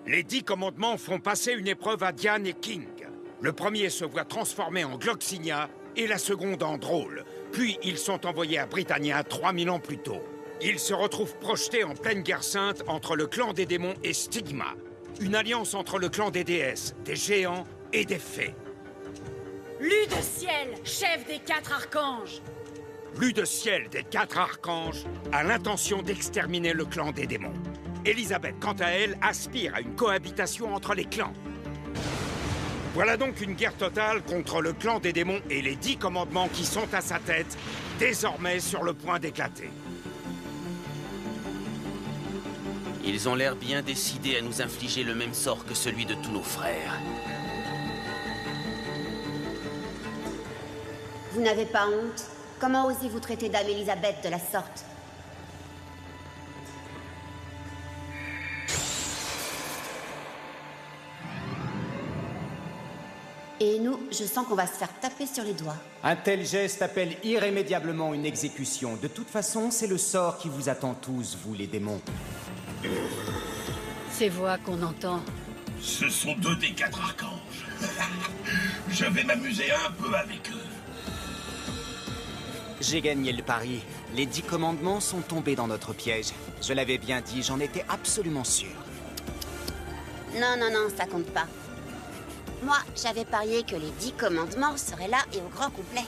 Les 10 commandements font passer une épreuve à Diane et King. Le premier se voit transformé en Gloxinia et la seconde en Drôle. Puis ils sont envoyés à Britannia 3000 ans plus tôt. Ils se retrouvent projetés en pleine guerre sainte entre le clan des démons et Stigma. Une alliance entre le clan des déesses, des géants et des fées. Lude-Ciel, chef des 4 archanges. Lude-Ciel des 4 archanges a l'intention d'exterminer le clan des démons. Elisabeth, quant à elle, aspire à une cohabitation entre les clans. Voilà donc une guerre totale contre le clan des démons et les 10 commandements qui sont à sa tête, désormais sur le point d'éclater. Ils ont l'air bien décidés à nous infliger le même sort que celui de tous nos frères. Vous n'avez pas honte? Comment osez-vous traiter Dame Elisabeth de la sorte? Et nous, je sens qu'on va se faire taper sur les doigts. Un tel geste appelle irrémédiablement une exécution. De toute façon, c'est le sort qui vous attend tous, vous les démons. Ces voix qu'on entend. Ce sont 2 des 4 archanges. Je vais m'amuser un peu avec eux. J'ai gagné le pari. Les 10 commandements sont tombés dans notre piège. Je l'avais bien dit, j'en étais absolument sûr. Non, non, non, ça compte pas. Moi, j'avais parié que les 10 commandements seraient là et au grand complet.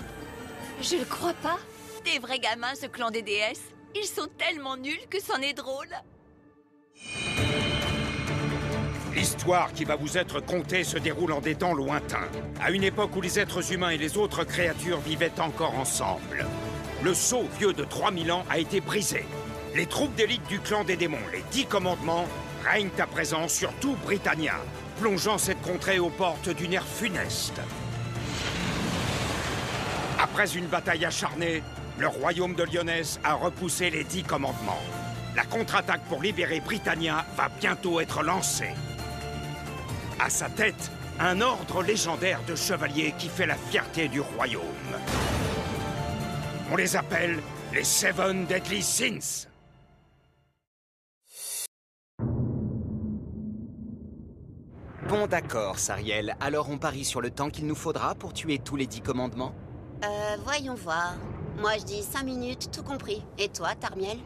Je le crois pas. Des vrais gamins, ce clan des déesses. Ils sont tellement nuls que c'en est drôle. L'histoire qui va vous être contée se déroule en des temps lointains, à une époque où les êtres humains et les autres créatures vivaient encore ensemble. Le sceau vieux de 3000 ans a été brisé. Les troupes d'élite du clan des démons, les 10 commandements, règnent à présent sur tout Britannia, plongeant cette contrée aux portes d'une ère funeste. Après une bataille acharnée, le royaume de Lyonesse a repoussé les 10 commandements. La contre-attaque pour libérer Britannia va bientôt être lancée. À sa tête, un ordre légendaire de chevaliers qui fait la fierté du royaume. On les appelle les Seven Deadly Sins. Bon d'accord, Sariel. Alors on parie sur le temps qu'il nous faudra pour tuer tous les 10 commandements? Voyons voir. Moi, je dis 5 minutes, tout compris. Et toi, Tarmiel?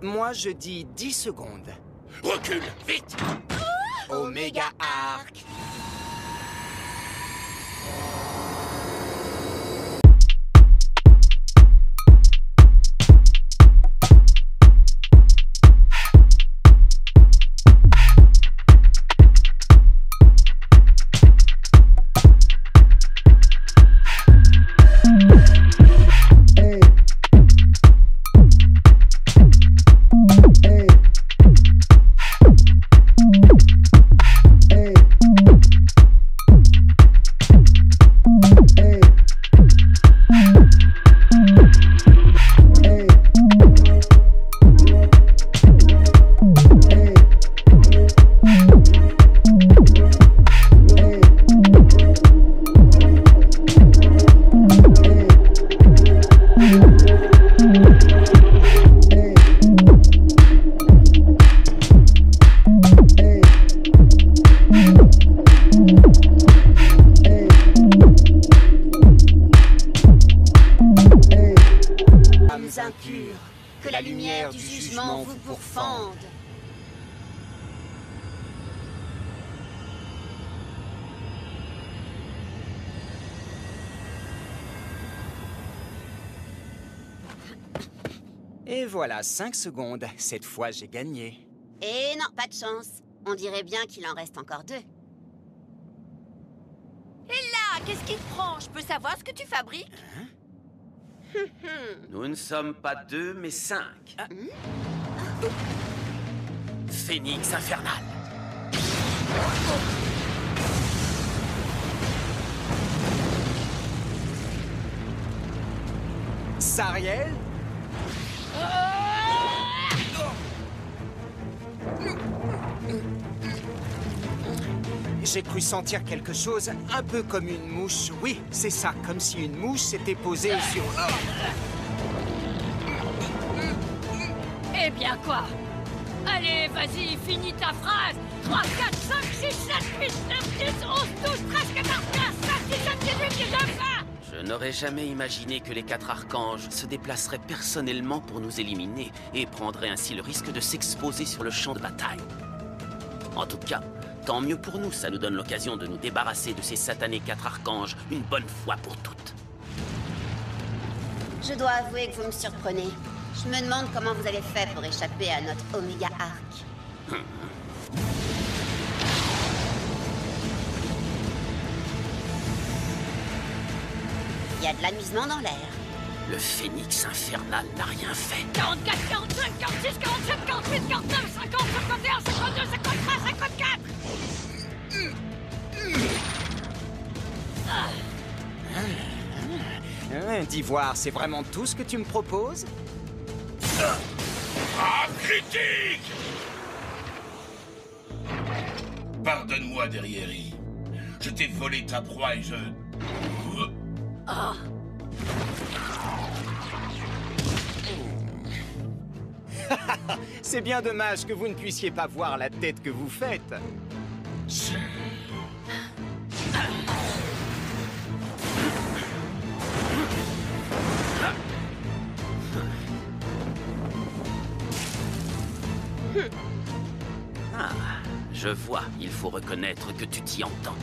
Moi, je dis 10 secondes. Recule, vite! Oméga Arc. Que la lumière du jugement vous pourfende. Et voilà, 5 secondes. Cette fois, j'ai gagné. Et non, pas de chance. On dirait bien qu'il en reste encore 2. Et là, qu'est-ce qui te prend? Je peux savoir ce que tu fabriques? Nous ne sommes pas 2, mais 5. Phénix infernal. Sariel? J'ai cru sentir quelque chose, un peu comme une mouche. Oui, c'est ça, comme si une mouche s'était posée sur... Eh bien quoi? Allez, vas-y, finis ta phrase! 3, 4, 5, 6, 7, 8, 9, 10, 11, 12, 13, 14, 15, 16, 17, 18, 19, 20. Je n'aurais jamais imaginé que les 4 archanges se déplaceraient personnellement pour nous éliminer et prendraient ainsi le risque de s'exposer sur le champ de bataille. En tout cas, tant mieux pour nous, ça nous donne l'occasion de nous débarrasser de ces satanés 4 archanges une bonne fois pour toutes. Je dois avouer que vous me surprenez. Je me demande comment vous avez fait pour échapper à notre Omega Arc. Il y a de l'amusement dans l'air. Le phénix infernal n'a rien fait. 44, 45, 46, 47, 48, 49, 50, 51, 52, 53, 54. D'Ivoire, c'est vraiment tout ce que tu me proposes? Ah, critique! Pardonne-moi, Derrieri. Je t'ai volé ta proie et je... C'est bien dommage que vous ne puissiez pas voir la tête que vous faites. Ah, je vois, il faut reconnaître que tu t'y entends.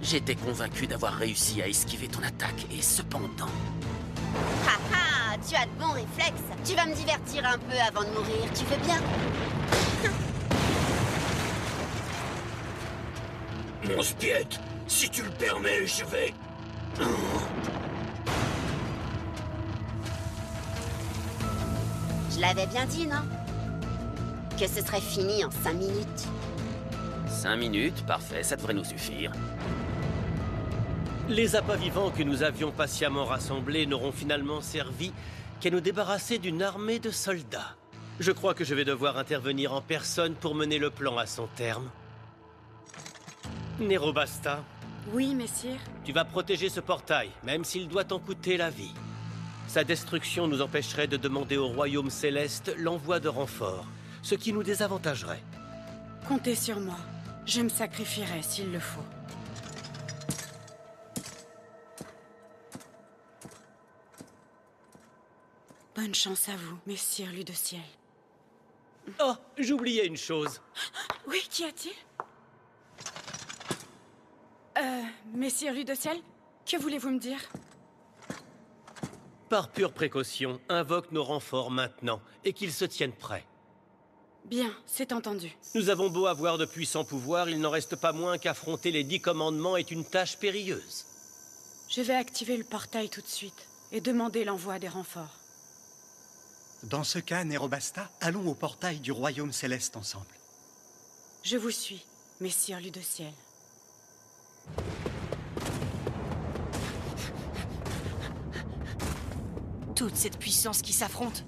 J'étais convaincu d'avoir réussi à esquiver ton attaque, et cependant... Ha ha, tu as de bons réflexes. Tu vas me divertir un peu avant de mourir, tu veux bien? Mon Spiet, si tu le permets, je vais... Je l'avais bien dit, non? Que ce serait fini en 5 minutes. 5 minutes, parfait, ça devrait nous suffire. Les appâts vivants que nous avions patiemment rassemblés n'auront finalement servi qu'à nous débarrasser d'une armée de soldats. Je crois que je vais devoir intervenir en personne pour mener le plan à son terme. Nerobasta, Oui, messire. tu vas protéger ce portail, même s'il doit t'en coûter la vie. Sa destruction nous empêcherait de demander au royaume céleste l'envoi de renforts, ce qui nous désavantagerait. Comptez sur moi. Je me sacrifierai s'il le faut. Bonne chance à vous, messire Ludociel. Oh, j'oubliais une chose. Oui, qu'y a-t-il? Messire Ludociel, que voulez-vous me dire? Par pure précaution, invoque nos renforts maintenant, et qu'ils se tiennent prêts. Bien, c'est entendu. Nous avons beau avoir de puissants pouvoirs, il n'en reste pas moins qu'affronter les 10 commandements est une tâche périlleuse. Je vais activer le portail tout de suite et demander l'envoi des renforts. Dans ce cas, Nerobasta, allons au portail du royaume céleste ensemble. Je vous suis, messire Ludociel. Toute cette puissance qui s'affronte,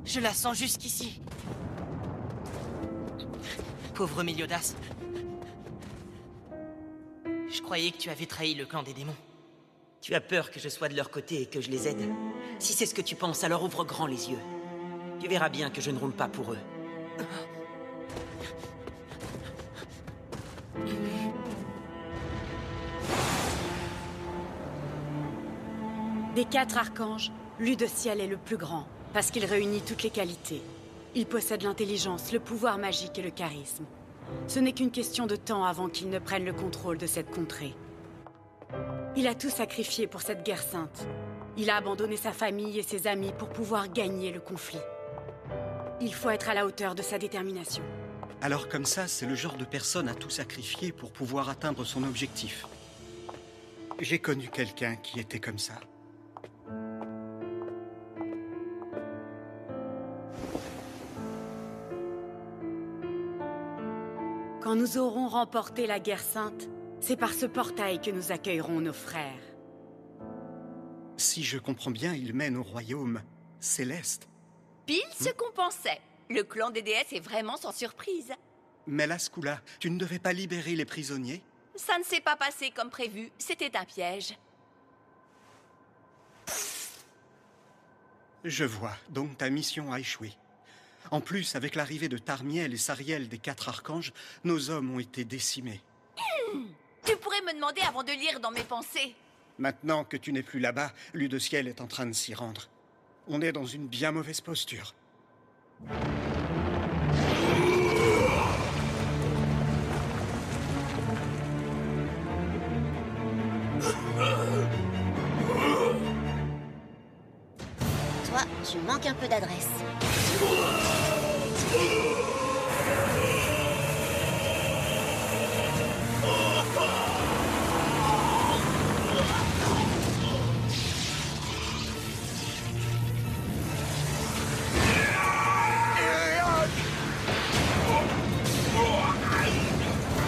je la sens jusqu'ici. Pauvre Méliodas. Je croyais que tu avais trahi le clan des démons. Tu as peur que je sois de leur côté et que je les aide. Si c'est ce que tu penses, alors ouvre grand les yeux. Tu verras bien que je ne roule pas pour eux. Des 4 archanges, Ludociel est le plus grand, parce qu'il réunit toutes les qualités. Il possède l'intelligence, le pouvoir magique et le charisme. Ce n'est qu'une question de temps avant qu'il ne prenne le contrôle de cette contrée. Il a tout sacrifié pour cette guerre sainte. Il a abandonné sa famille et ses amis pour pouvoir gagner le conflit. Il faut être à la hauteur de sa détermination. Alors comme ça, c'est le genre de personne à tout sacrifier pour pouvoir atteindre son objectif. J'ai connu quelqu'un qui était comme ça. Quand nous aurons remporté la guerre sainte, c'est par ce portail que nous accueillerons nos frères. Si je comprends bien, il mène au royaume céleste. Pile ce qu'on pensait. Le clan des déesses est vraiment sans surprise. Mais Lascula, tu ne devais pas libérer les prisonniers? Ça ne s'est pas passé comme prévu. C'était un piège. Je vois. Donc ta mission a échoué. En plus, avec l'arrivée de Tarmiel et Sariel des 4 archanges, nos hommes ont été décimés. Tu pourrais me demander avant de lire dans mes pensées. Maintenant que tu n'es plus là-bas, Ludociel est en train de s'y rendre. On est dans une bien mauvaise posture. Toi, tu manques un peu d'adresse.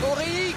Auric!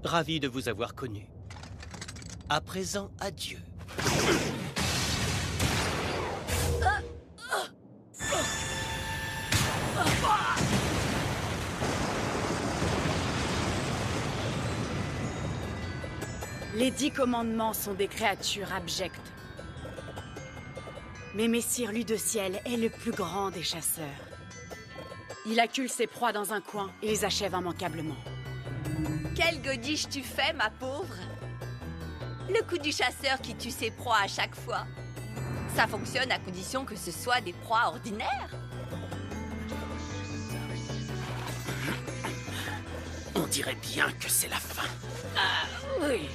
Ravi de vous avoir connu. À présent, adieu. Les 10 commandements sont des créatures abjectes. Mais Messire Ludociel est le plus grand des chasseurs. Il accule ses proies dans un coin et les achève immanquablement. Quelle godiche tu fais, ma pauvre! Le coup du chasseur qui tue ses proies à chaque fois. Ça fonctionne à condition que ce soit des proies ordinaires. On dirait bien que c'est la fin. Ah, oui.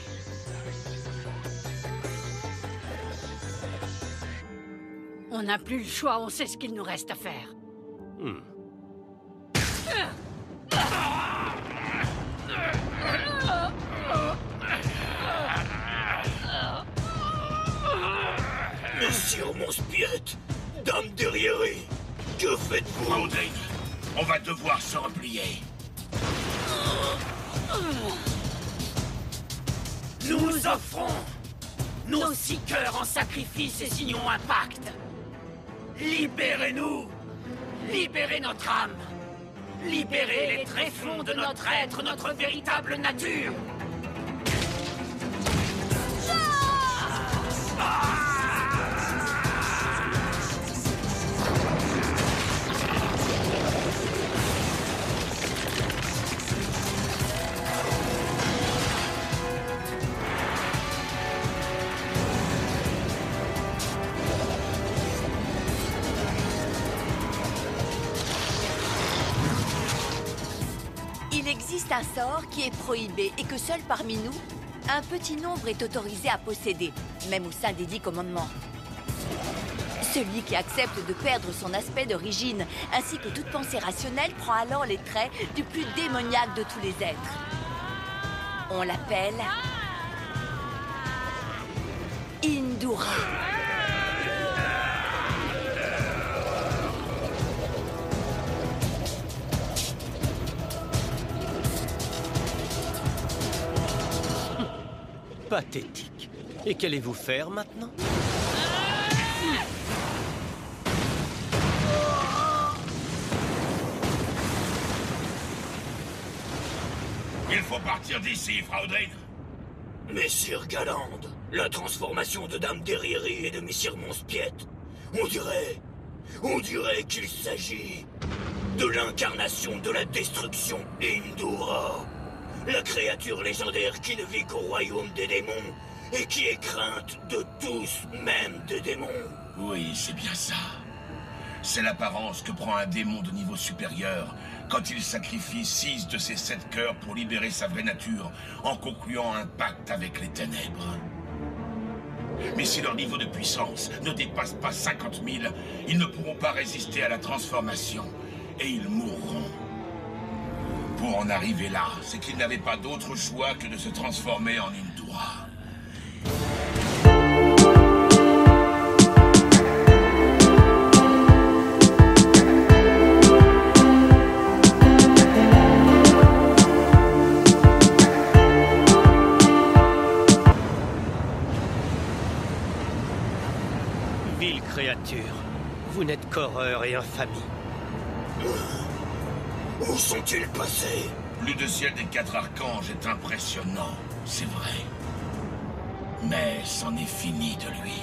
On n'a plus le choix, on sait ce qu'il nous reste à faire. Messire Monspiette, Dame Derriéré, que faites-vous? Audrey, on va devoir se replier. Nous offrons nos 6 cœurs en sacrifice et signons un pacte. Libérez-nous! Libérez notre âme! Libérez les tréfonds de notre être, notre véritable nature! Il existe un sort qui est prohibé et que seul parmi nous, un petit nombre est autorisé à posséder, même au sein des 10 commandements. Celui qui accepte de perdre son aspect d'origine, ainsi que toute pensée rationnelle, prend alors les traits du plus démoniaque de tous les êtres. On l'appelle Indura. Pathétique. Et qu'allez-vous faire maintenant? Il faut partir d'ici, Frau Drain. Messire Galande, la transformation de Dame Derriéré et de Messire Monspiette. On dirait qu'il s'agit de l'incarnation de la destruction Indura. La créature légendaire qui ne vit qu'au royaume des démons et qui est crainte de tous, même des démons. Oui, c'est bien ça. C'est l'apparence que prend un démon de niveau supérieur quand il sacrifie 6 de ses 7 cœurs pour libérer sa vraie nature en concluant un pacte avec les ténèbres. Mais si leur niveau de puissance ne dépasse pas 50 000, ils ne pourront pas résister à la transformation et ils mourront. Pour en arriver là, c'est qu'ils n'avaient pas d'autre choix que de se transformer en une doigt. Vile créature, vous n'êtes qu'horreur et infamie. Où sont-ils passés? Le de ciel des 4 archanges est impressionnant, c'est vrai. Mais c'en est fini de lui.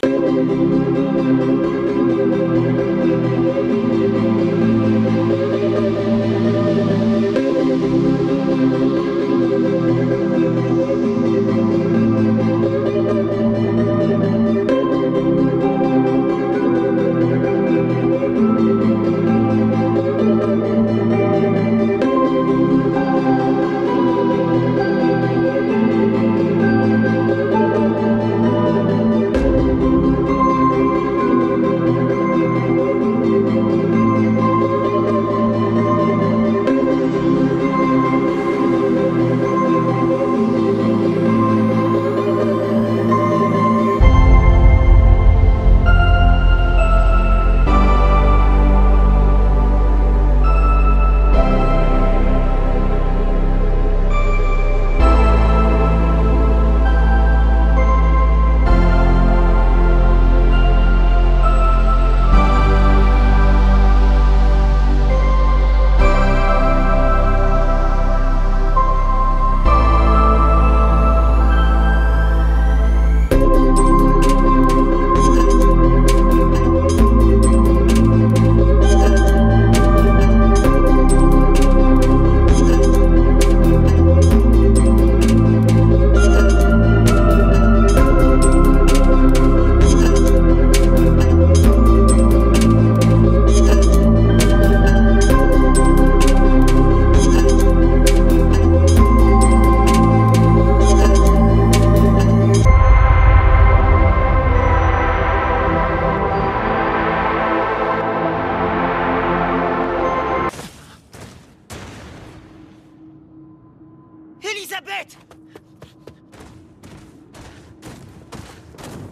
Elisabeth!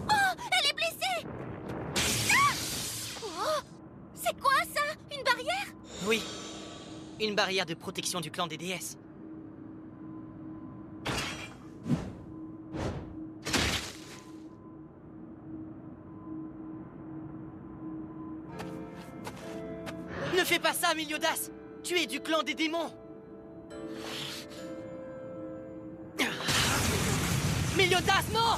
Oh, elle est blessée! Ah! Oh, c'est quoi ça? Une barrière? Oui, une barrière de protection du clan des déesses. Ne fais pas ça, Meliodas! Tu es du clan des démons! Meliodas, non!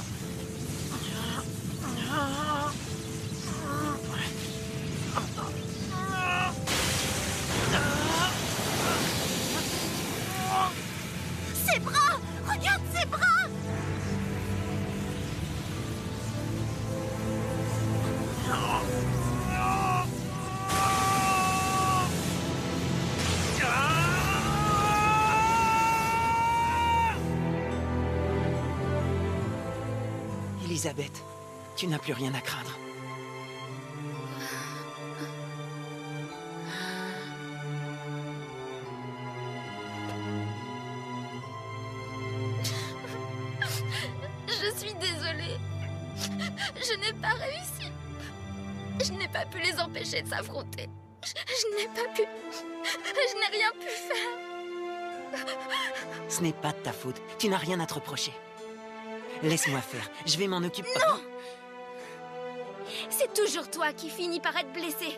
Ses bras! Regarde ses bras! Elisabeth, tu n'as plus rien à craindre. Je suis désolée. Je n'ai pas réussi. Je n'ai pas pu les empêcher de s'affronter. Je n'ai pas pu... Je n'ai rien pu faire. Ce n'est pas de ta faute. Tu n'as rien à te reprocher. Laisse-moi faire. Je vais m'en occuper. Non! C'est toujours toi qui finis par être blessé.